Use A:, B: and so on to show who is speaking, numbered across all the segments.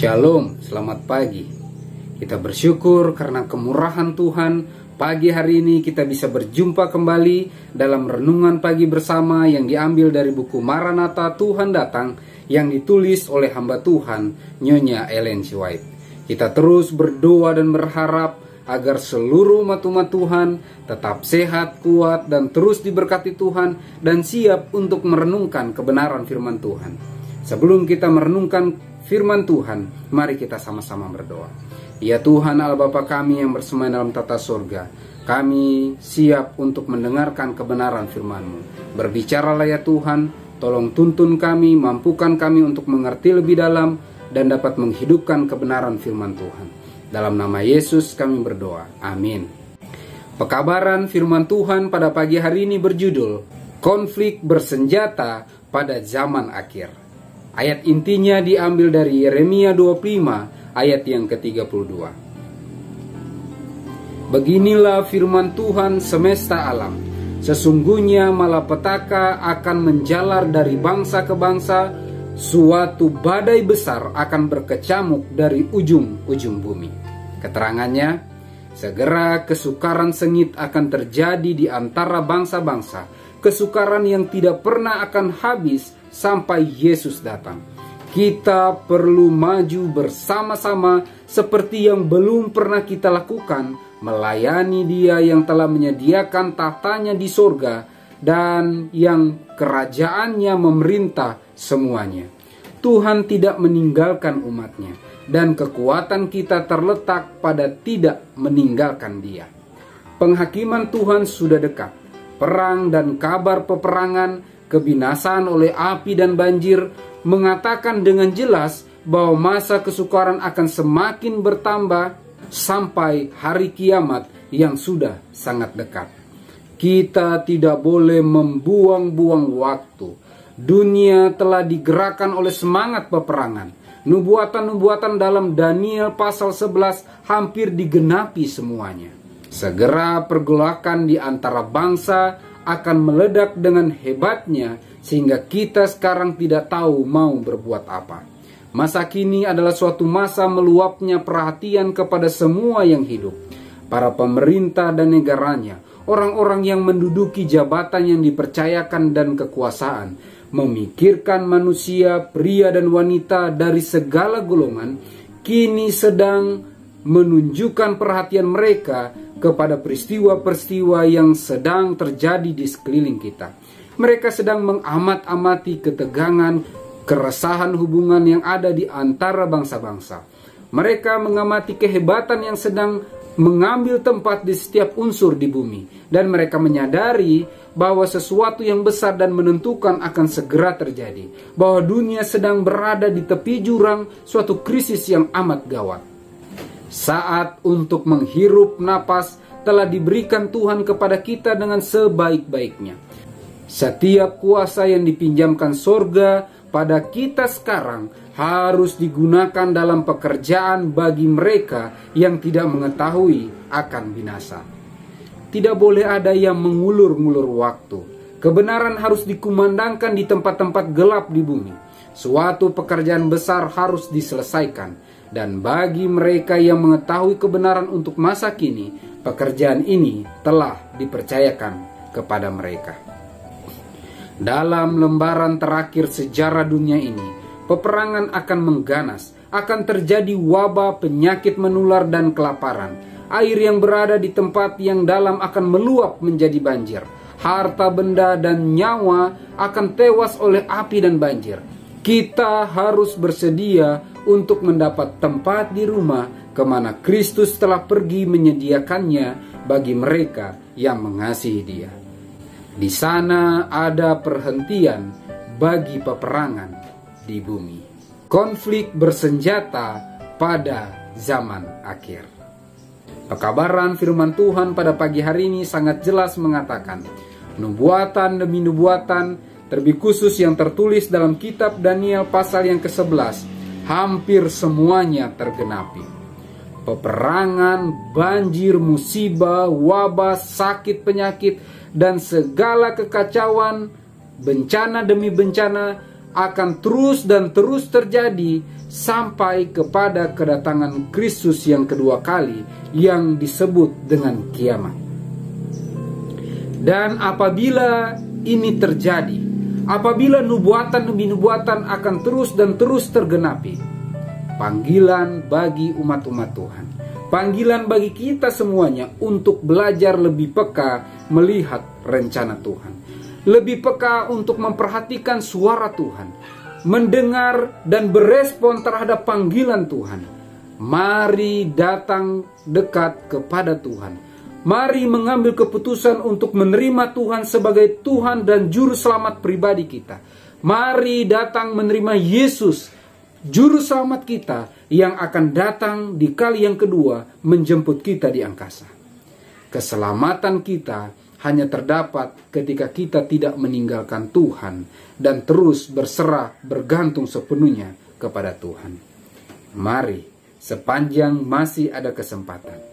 A: Shalom, selamat pagi. Kita bersyukur karena kemurahan Tuhan. Pagi hari ini kita bisa berjumpa kembali dalam renungan pagi bersama yang diambil dari buku Maranatha Tuhan Datang yang ditulis oleh hamba Tuhan Nyonya Ellen G. White. Kita terus berdoa dan berharap agar seluruh umat-umat Tuhan tetap sehat, kuat, dan terus diberkati Tuhan dan siap untuk merenungkan kebenaran firman Tuhan. Sebelum kita merenungkan firman Tuhan, mari kita sama-sama berdoa. Ya Tuhan Allah Bapa kami yang bersemayam dalam tata surga, kami siap untuk mendengarkan kebenaran firman-Mu. Berbicaralah ya Tuhan, tolong tuntun kami, mampukan kami untuk mengerti lebih dalam dan dapat menghidupkan kebenaran firman Tuhan. Dalam nama Yesus kami berdoa, amin. Pekabaran firman Tuhan pada pagi hari ini berjudul Konflik Bersenjata pada Zaman Akhir. Ayat intinya diambil dari Yeremia 25 ayat yang ke-32. Beginilah firman Tuhan semesta alam. Sesungguhnya malapetaka akan menjalar dari bangsa ke bangsa, suatu badai besar akan berkecamuk dari ujung-ujung bumi. Keterangannya, segera kesukaran sengit akan terjadi di antara bangsa-bangsa, kesukaran yang tidak pernah akan habis sampai Yesus datang. Kita perlu maju bersama-sama seperti yang belum pernah kita lakukan, melayani Dia yang telah menyediakan tahtanya di sorga dan yang kerajaannya memerintah semuanya. Tuhan tidak meninggalkan umatnya, dan kekuatan kita terletak pada tidak meninggalkan Dia. Penghakiman Tuhan sudah dekat. Perang dan kabar peperangan, kebinasaan oleh api dan banjir mengatakan dengan jelas bahwa masa kesukaran akan semakin bertambah sampai hari kiamat yang sudah sangat dekat. Kita tidak boleh membuang-buang waktu. Dunia telah digerakkan oleh semangat peperangan. Nubuatan-nubuatan dalam Daniel pasal 11 hampir digenapi semuanya. Segera pergolakan di antara bangsa akan meledak dengan hebatnya sehingga kita sekarang tidak tahu mau berbuat apa. Masa kini adalah suatu masa meluapnya perhatian kepada semua yang hidup. Para pemerintah dan negaranya, orang-orang yang menduduki jabatan yang dipercayakan dan kekuasaan, memikirkan manusia, pria dan wanita dari segala golongan, kini sedang menunjukkan perhatian mereka kepada peristiwa-peristiwa yang sedang terjadi di sekeliling kita. Mereka sedang mengamat-amati ketegangan, keresahan hubungan yang ada di antara bangsa-bangsa. Mereka mengamati kehebatan yang sedang mengambil tempat di setiap unsur di bumi. Dan mereka menyadari bahwa sesuatu yang besar dan menentukan akan segera terjadi. Bahwa dunia sedang berada di tepi jurang suatu krisis yang amat gawat. Saat untuk menghirup napas telah diberikan Tuhan kepada kita dengan sebaik-baiknya. Setiap kuasa yang dipinjamkan sorga pada kita sekarang harus digunakan dalam pekerjaan bagi mereka yang tidak mengetahui akan binasa. Tidak boleh ada yang mengulur-ngulur waktu. Kebenaran harus dikumandangkan di tempat-tempat gelap di bumi. Suatu pekerjaan besar harus diselesaikan. Dan bagi mereka yang mengetahui kebenaran untuk masa kini, pekerjaan ini telah dipercayakan kepada mereka. Dalam lembaran terakhir sejarah dunia ini, peperangan akan mengganas, akan terjadi wabah, penyakit menular dan kelaparan. Air yang berada di tempat yang dalam akan meluap menjadi banjir. Harta benda dan nyawa akan tewas oleh api dan banjir. Kita harus bersedia untuk mendapat tempat di rumah kemana Kristus telah pergi menyediakannya bagi mereka yang mengasihi Dia. Di sana ada perhentian bagi peperangan di bumi. Konflik bersenjata pada zaman akhir. Pekabaran firman Tuhan pada pagi hari ini sangat jelas mengatakan, nubuatan demi nubuatan, terlebih khusus yang tertulis dalam kitab Daniel pasal yang ke-11, hampir semuanya tergenapi. Peperangan, banjir, musibah, wabah, sakit, penyakit, dan segala kekacauan, bencana demi bencana akan terus dan terus terjadi sampai kepada kedatangan Kristus yang kedua kali yang disebut dengan kiamat. Dan apabila ini terjadi, apabila nubuatan demi nubuatan akan terus dan terus tergenapi, panggilan bagi umat-umat Tuhan, panggilan bagi kita semuanya untuk belajar lebih peka melihat rencana Tuhan, lebih peka untuk memperhatikan suara Tuhan, mendengar dan berespon terhadap panggilan Tuhan. Mari datang dekat kepada Tuhan. Mari mengambil keputusan untuk menerima Tuhan sebagai Tuhan dan Juru Selamat pribadi kita. Mari datang menerima Yesus, Juru Selamat kita, yang akan datang di kali yang kedua menjemput kita di angkasa. Keselamatan kita hanya terdapat ketika kita tidak meninggalkan Tuhan dan terus berserah bergantung sepenuhnya kepada Tuhan. Mari, sepanjang masih ada kesempatan,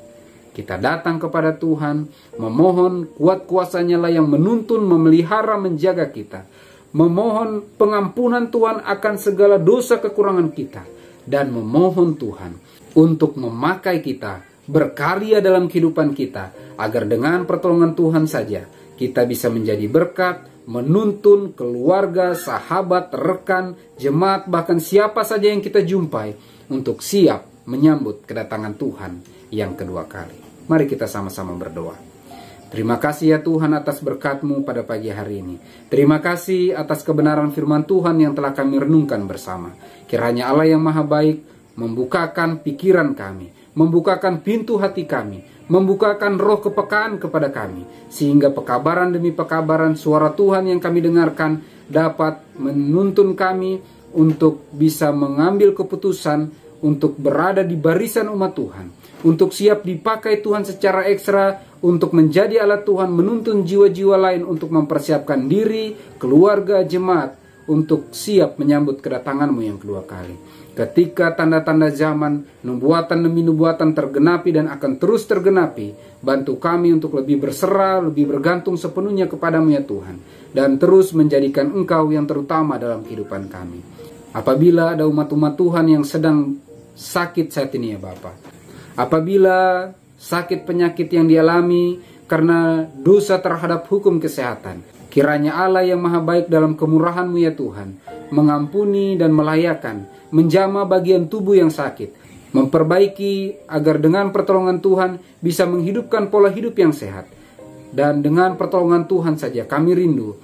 A: kita datang kepada Tuhan, memohon kuat kuasa-Nya lah yang menuntun, memelihara, menjaga kita. Memohon pengampunan Tuhan akan segala dosa kekurangan kita. Dan memohon Tuhan untuk memakai kita, berkarya dalam kehidupan kita, agar dengan pertolongan Tuhan saja kita bisa menjadi berkat, menuntun keluarga, sahabat, rekan, jemaat, bahkan siapa saja yang kita jumpai untuk siap menyambut kedatangan Tuhan yang kedua kali. Mari kita sama-sama berdoa. Terima kasih ya Tuhan atas berkat-Mu pada pagi hari ini. Terima kasih atas kebenaran firman Tuhan yang telah kami renungkan bersama. Kiranya Allah yang Maha Baik membukakan pikiran kami, membukakan pintu hati kami, membukakan roh kepekaan kepada kami, sehingga pekabaran demi pekabaran suara Tuhan yang kami dengarkan dapat menuntun kami untuk bisa mengambil keputusan untuk berada di barisan umat Tuhan, untuk siap dipakai Tuhan secara ekstra, untuk menjadi alat Tuhan menuntun jiwa-jiwa lain untuk mempersiapkan diri, keluarga, jemaat, untuk siap menyambut kedatangan-Mu yang kedua kali. Ketika tanda-tanda zaman, nubuatan demi nubuatan tergenapi dan akan terus tergenapi, bantu kami untuk lebih berserah, lebih bergantung sepenuhnya kepada-Mu ya Tuhan, dan terus menjadikan Engkau yang terutama dalam kehidupan kami. Apabila ada umat-umat Tuhan yang sedang sakit saat ini ya Bapa, apabila sakit penyakit yang dialami karena dosa terhadap hukum kesehatan, kiranya Allah yang Maha Baik dalam kemurahan-Mu ya Tuhan mengampuni dan melayakan, menjamah bagian tubuh yang sakit, memperbaiki agar dengan pertolongan Tuhan bisa menghidupkan pola hidup yang sehat. Dan dengan pertolongan Tuhan saja kami rindu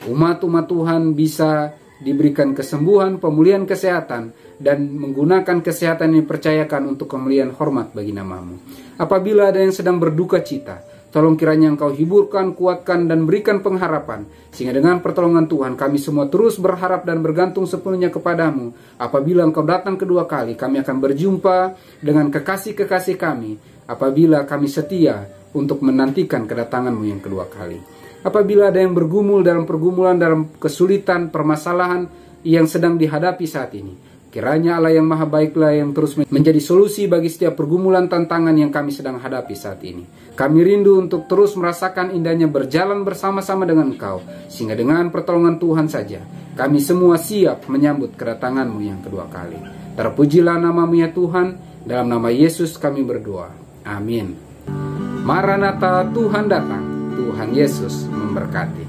A: umat-umat Tuhan bisa diberikan kesembuhan, pemulihan kesehatan, dan menggunakan kesehatan yang dipercayakan untuk kemuliaan hormat bagi nama-Mu. Apabila ada yang sedang berduka cita, tolong kiranya Engkau hiburkan, kuatkan, dan berikan pengharapan, sehingga dengan pertolongan Tuhan kami semua terus berharap dan bergantung sepenuhnya kepada-Mu. Apabila Engkau datang kedua kali, kami akan berjumpa dengan kekasih-kekasih kami, apabila kami setia untuk menantikan kedatangan-Mu yang kedua kali. Apabila ada yang bergumul dalam pergumulan, dalam kesulitan, permasalahan yang sedang dihadapi saat ini, kiranya Allah yang Maha Baiklah yang terus menjadi solusi bagi setiap pergumulan tantangan yang kami sedang hadapi saat ini. Kami rindu untuk terus merasakan indahnya berjalan bersama-sama dengan Engkau, sehingga dengan pertolongan Tuhan saja kami semua siap menyambut kedatangan-Mu yang kedua kali. Terpujilah nama-Mu ya Tuhan, dalam nama Yesus kami berdoa. Amin. Maranatha, Tuhan datang. Tuhan Yesus memberkati.